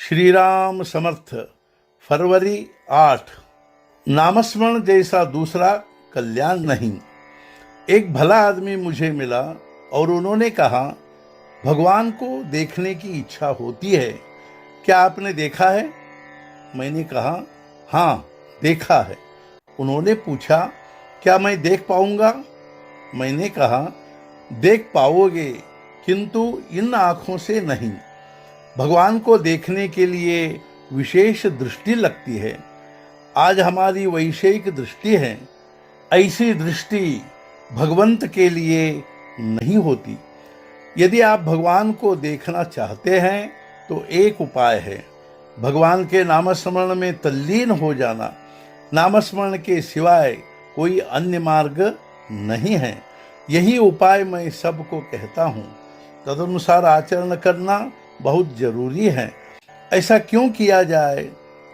श्री राम समर्थ। फरवरी 8। नामस्मरण जैसा दूसरा कल्याण नहीं। एक भला आदमी मुझे मिला और उन्होंने कहा, भगवान को देखने की इच्छा होती है, क्या आपने देखा है? मैंने कहा, हाँ देखा है। उन्होंने पूछा, क्या मैं देख पाऊंगा? मैंने कहा, देख पाओगे, किंतु इन आँखों से नहीं। भगवान को देखने के लिए विशेष दृष्टि लगती है। आज हमारी वैषयिक दृष्टि है, ऐसी दृष्टि भगवंत के लिए नहीं होती। यदि आप भगवान को देखना चाहते हैं तो एक उपाय है, भगवान के नामस्मरण में तल्लीन हो जाना। नामस्मरण के सिवाय कोई अन्य मार्ग नहीं है। यही उपाय मैं सबको कहता हूँ। तदनुसार आचरण करना बहुत जरूरी है। ऐसा क्यों किया जाए?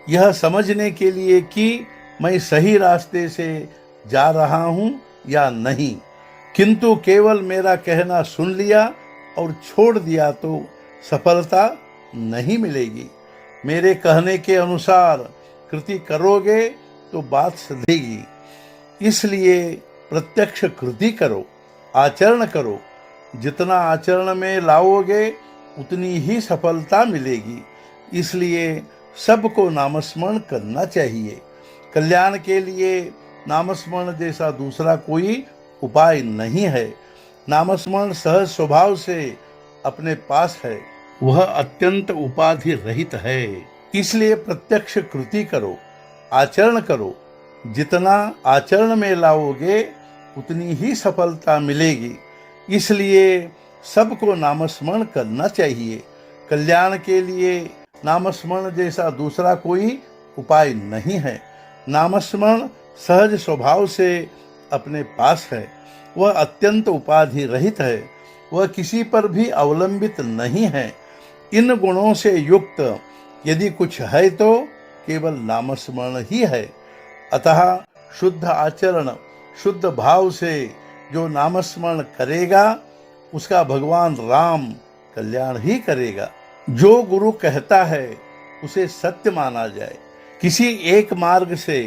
यह समझने के लिए कि मैं सही रास्ते से जा रहा हूँ या नहीं। किंतु केवल मेरा कहना सुन लिया और छोड़ दिया तो सफलता नहीं मिलेगी। मेरे कहने के अनुसार कृति करोगे तो बात सधेगी। इसलिए प्रत्यक्ष कृति करो, आचरण करो। जितना आचरण में लाओगे उतनी ही सफलता मिलेगी। इसलिए सबको नामस्मरण करना चाहिए। कल्याण के लिए नामस्मरण जैसा दूसरा कोई उपाय नहीं है। नामस्मरण सहज स्वभाव से अपने पास है, वह अत्यंत उपाधि रहित है। इसलिए प्रत्यक्ष कृति करो, आचरण करो। जितना आचरण में लाओगे उतनी ही सफलता मिलेगी। इसलिए सबको नामस्मरण करना चाहिए। कल्याण के लिए नामस्मरण जैसा दूसरा कोई उपाय नहीं है। नामस्मरण सहज स्वभाव से अपने पास है, वह अत्यंत उपाधि रहित है, वह किसी पर भी अवलंबित नहीं है। इन गुणों से युक्त यदि कुछ है तो केवल नामस्मरण ही है। अतः शुद्ध आचरण, शुद्ध भाव से जो नामस्मरण करेगा उसका भगवान राम कल्याण ही करेगा। जो गुरु कहता है उसे सत्य माना जाए। किसी एक मार्ग से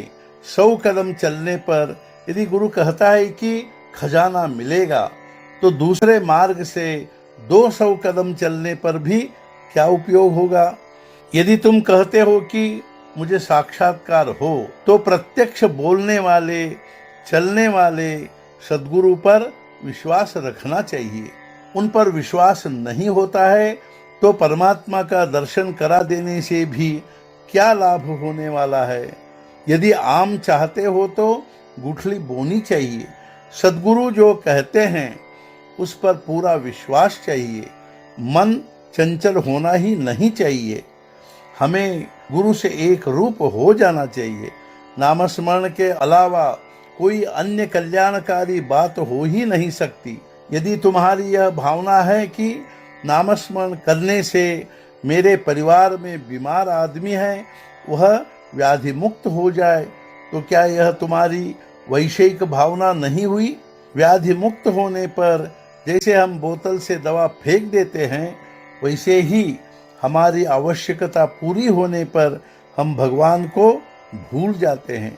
100 कदम चलने पर यदि गुरु कहता है कि खजाना मिलेगा, तो दूसरे मार्ग से 200 कदम चलने पर भी क्या उपयोग होगा? यदि तुम कहते हो कि मुझे साक्षात्कार हो, तो प्रत्यक्ष बोलने वाले, चलने वाले सद्गुरु पर विश्वास रखना चाहिए। उन पर विश्वास नहीं होता है तो परमात्मा का दर्शन करा देने से भी क्या लाभ होने वाला है? यदि आम चाहते हो तो गुठली बोनी चाहिए। सद्गुरु जो कहते हैं उस पर पूरा विश्वास चाहिए। मन चंचल होना ही नहीं चाहिए। हमें गुरु से एक रूप हो जाना चाहिए। नामस्मरण के अलावा कोई अन्य कल्याणकारी बात हो ही नहीं सकती। यदि तुम्हारी यह भावना है कि नामस्मरण करने से मेरे परिवार में बीमार आदमी है वह व्याधि मुक्त हो जाए, तो क्या यह तुम्हारी वैषयिक भावना नहीं हुई? व्याधि मुक्त होने पर जैसे हम बोतल से दवा फेंक देते हैं, वैसे ही हमारी आवश्यकता पूरी होने पर हम भगवान को भूल जाते हैं।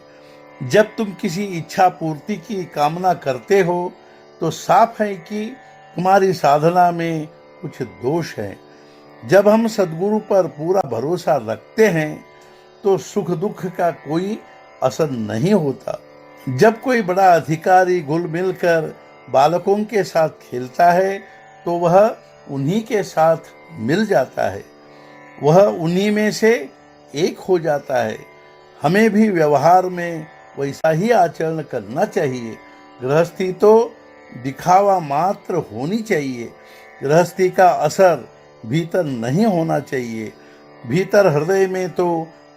जब तुम किसी इच्छा पूर्ति की कामना करते हो तो साफ है कि तुम्हारी साधना में कुछ दोष है। जब हम सद्गुरु पर पूरा भरोसा रखते हैं तो सुख दुख का कोई असर नहीं होता। जब कोई बड़ा अधिकारी घुल मिलकर बालकों के साथ खेलता है तो वह उन्हीं के साथ मिल जाता है, वह उन्हीं में से एक हो जाता है। हमें भी व्यवहार में वैसा ही आचरण करना चाहिए। गृहस्थी तो दिखावा मात्र होनी चाहिए। गृहस्थी का असर भीतर नहीं होना चाहिए। भीतर हृदय में तो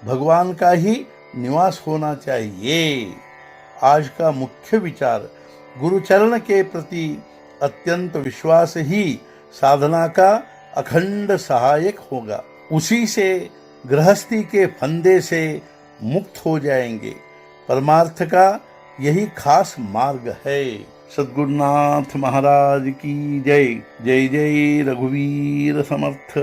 भगवान का ही निवास होना चाहिए। आज का मुख्य विचार, गुरुचरण के प्रति अत्यंत विश्वास ही साधना का अखंड सहायक होगा। उसी से गृहस्थी के फंदे से मुक्त हो जाएंगे। परमार्थ का यही खास मार्ग है। सद्गुरुनाथ महाराज की जय। जय जय रघुवीर समर्थ।